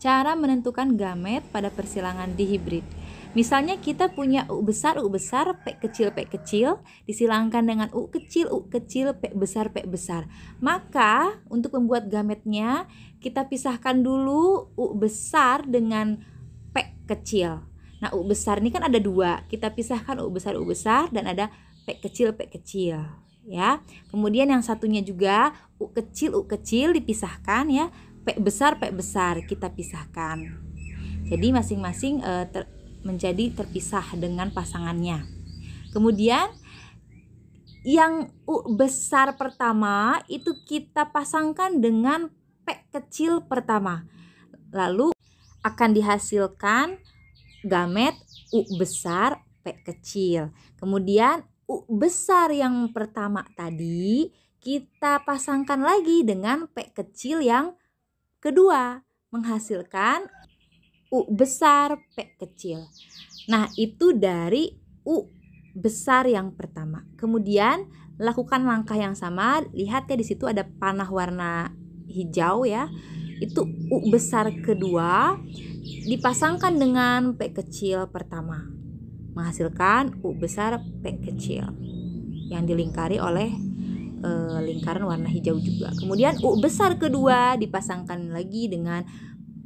Cara menentukan gamet pada persilangan dihibrid. Misalnya kita punya U besar, P kecil, disilangkan dengan U kecil, P besar. Maka untuk membuat gametnya kita pisahkan dulu U besar dengan P kecil. Nah, U besar ini kan ada dua, kita pisahkan U besar dan ada P kecil ya. Kemudian yang satunya juga U kecil dipisahkan ya. P besar kita pisahkan. Jadi masing-masing menjadi terpisah dengan pasangannya. Kemudian yang U besar pertama itu kita pasangkan dengan P kecil pertama. Lalu akan dihasilkan gamet U besar P kecil. Kemudian U besar yang pertama tadi kita pasangkan lagi dengan P kecil yang kedua, menghasilkan U besar P kecil. Nah, itu dari U besar yang pertama. Kemudian lakukan langkah yang sama. Lihat ya, di situ ada panah warna hijau ya. Itu U besar kedua dipasangkan dengan P kecil pertama, menghasilkan U besar P kecil yang dilingkari oleh lingkaran warna hijau juga. Kemudian U besar kedua dipasangkan lagi dengan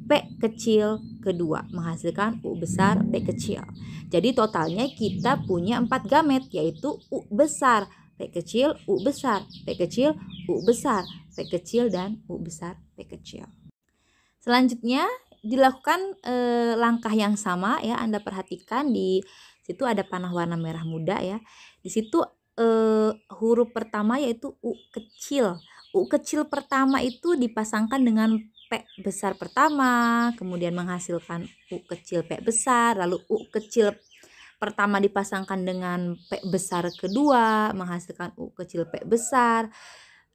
P kecil kedua, menghasilkan U besar P kecil. Jadi totalnya kita punya 4 gamet, yaitu U besar P kecil, U besar P kecil, U besar P kecil, dan U besar P kecil. Selanjutnya dilakukan langkah yang sama ya. Anda perhatikan di situ ada panah warna merah muda ya. Di situ huruf pertama yaitu U kecil. U kecil pertama itu dipasangkan dengan P besar pertama, kemudian menghasilkan U kecil P besar, lalu U kecil pertama dipasangkan dengan P besar kedua, menghasilkan U kecil P besar.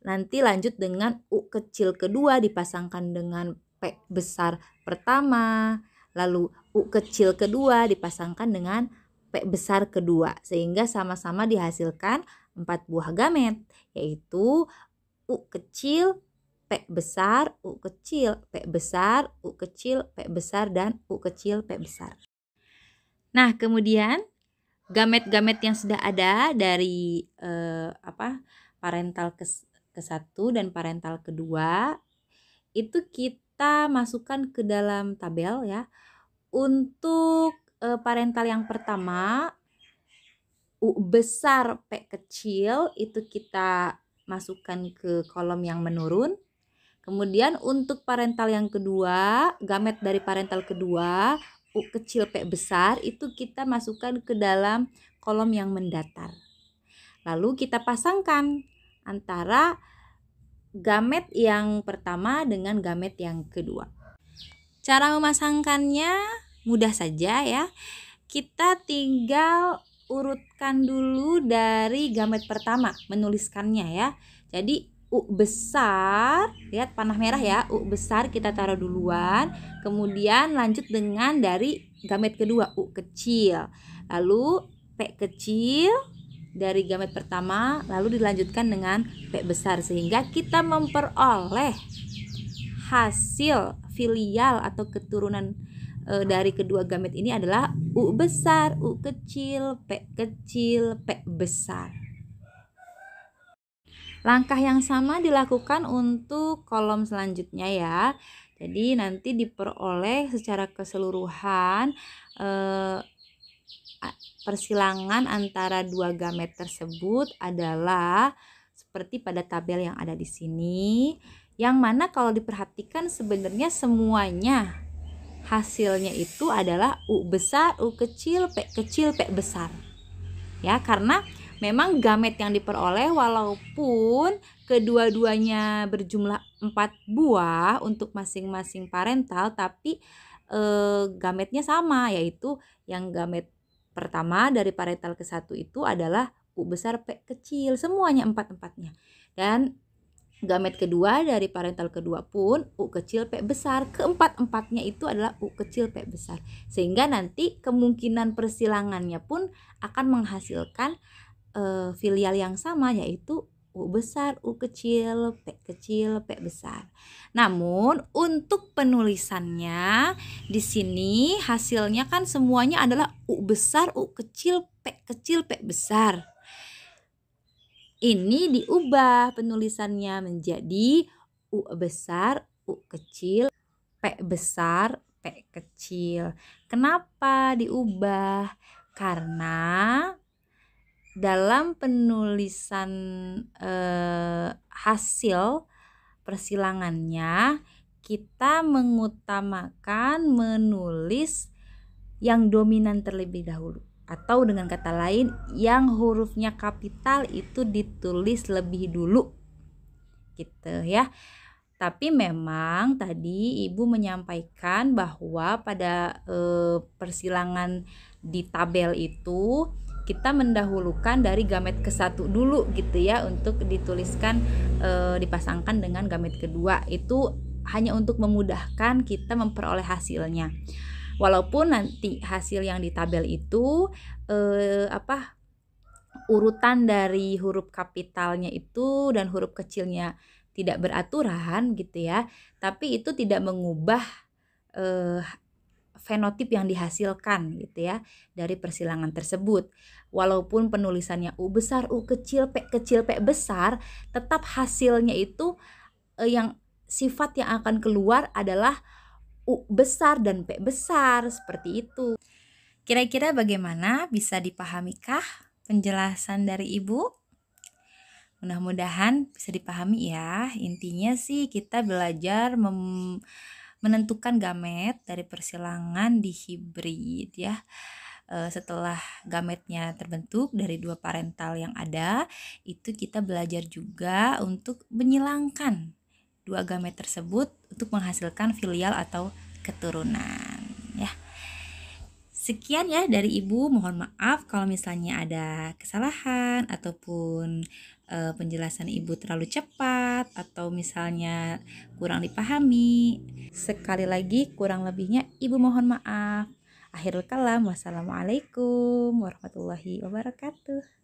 Nanti lanjut dengan U kecil kedua dipasangkan dengan P besar pertama, lalu U kecil kedua dipasangkan dengan P besar kedua, sehingga sama-sama dihasilkan 4 buah gamet, yaitu U kecil, P besar, U kecil, P besar, U kecil, P besar, dan U kecil, P besar. Nah, kemudian gamet-gamet yang sudah ada dari parental ke-1 dan parental kedua itu kita masukkan ke dalam tabel ya. Untuk parental yang pertama U besar P kecil itu kita masukkan ke kolom yang menurun. Kemudian untuk parental yang kedua, gamet dari parental kedua U kecil P besar itu kita masukkan ke dalam kolom yang mendatar. Lalu kita pasangkan antara gamet yang pertama dengan gamet yang kedua. Cara memasangkannya mudah saja ya. Kita tinggal urutkan dulu dari gamet pertama, menuliskannya ya. Jadi U besar, lihat panah merah ya, U besar kita taruh duluan, kemudian lanjut dengan dari gamet kedua U kecil, lalu P kecil dari gamet pertama, lalu dilanjutkan dengan P besar, sehingga kita memperoleh hasil filial atau keturunan dari kedua gamet ini adalah U besar, U kecil, P besar. Langkah yang sama dilakukan untuk kolom selanjutnya ya. Jadi nanti diperoleh secara keseluruhan persilangan antara dua gamet tersebut adalah seperti pada tabel yang ada di sini. Yang mana kalau diperhatikan sebenarnya semuanya hasilnya itu adalah U besar, U kecil, P besar. Ya, karena memang gamet yang diperoleh walaupun kedua-duanya berjumlah 4 buah untuk masing-masing parental, tapi gametnya sama, yaitu yang gamet pertama dari parental ke-1 itu adalah U besar P kecil, semuanya 4-4-nya. Dan gamet kedua dari parental kedua pun U kecil P besar, keempat-empatnya itu adalah U kecil P besar. Sehingga nanti kemungkinan persilangannya pun akan menghasilkan filial yang sama, yaitu U U besar, U kecil, P besar. Namun untuk penulisannya di sini hasilnya kan semuanya adalah U besar, U kecil, P besar. Ini diubah penulisannya menjadi U besar, U kecil, P besar, P kecil. Kenapa diubah? Karena dalam penulisan hasil persilangannya kita mengutamakan menulis yang dominan terlebih dahulu, atau dengan kata lain yang hurufnya kapital itu ditulis lebih dulu gitu ya. Tapi memang tadi Ibu menyampaikan bahwa pada persilangan di tabel itu kita mendahulukan dari gamet ke-1 dulu gitu ya, untuk dituliskan dipasangkan dengan gamet kedua. Itu hanya untuk memudahkan kita memperoleh hasilnya. Walaupun nanti hasil yang di tabel itu urutan dari huruf kapitalnya itu dan huruf kecilnya tidak beraturan gitu ya, tapi itu tidak mengubah fenotip yang dihasilkan gitu ya dari persilangan tersebut. Walaupun penulisannya U besar, U kecil, P besar, tetap hasilnya itu yang sifat yang akan keluar adalah U besar dan P besar, seperti itu. Kira-kira bagaimana? Bisa dipahamikah penjelasan dari Ibu? Mudah-mudahan bisa dipahami ya. Intinya sih kita belajar menentukan gamet dari persilangan di hibrid ya. Setelah gametnya terbentuk dari dua parental yang ada, itu kita belajar juga untuk menyilangkan dua gamet tersebut untuk menghasilkan filial atau keturunan ya. Sekian ya dari Ibu, mohon maaf kalau misalnya ada kesalahan ataupun penjelasan Ibu terlalu cepat atau misalnya kurang dipahami. Sekali lagi kurang lebihnya Ibu mohon maaf. Akhirul kalam, wassalamualaikum warahmatullahi wabarakatuh.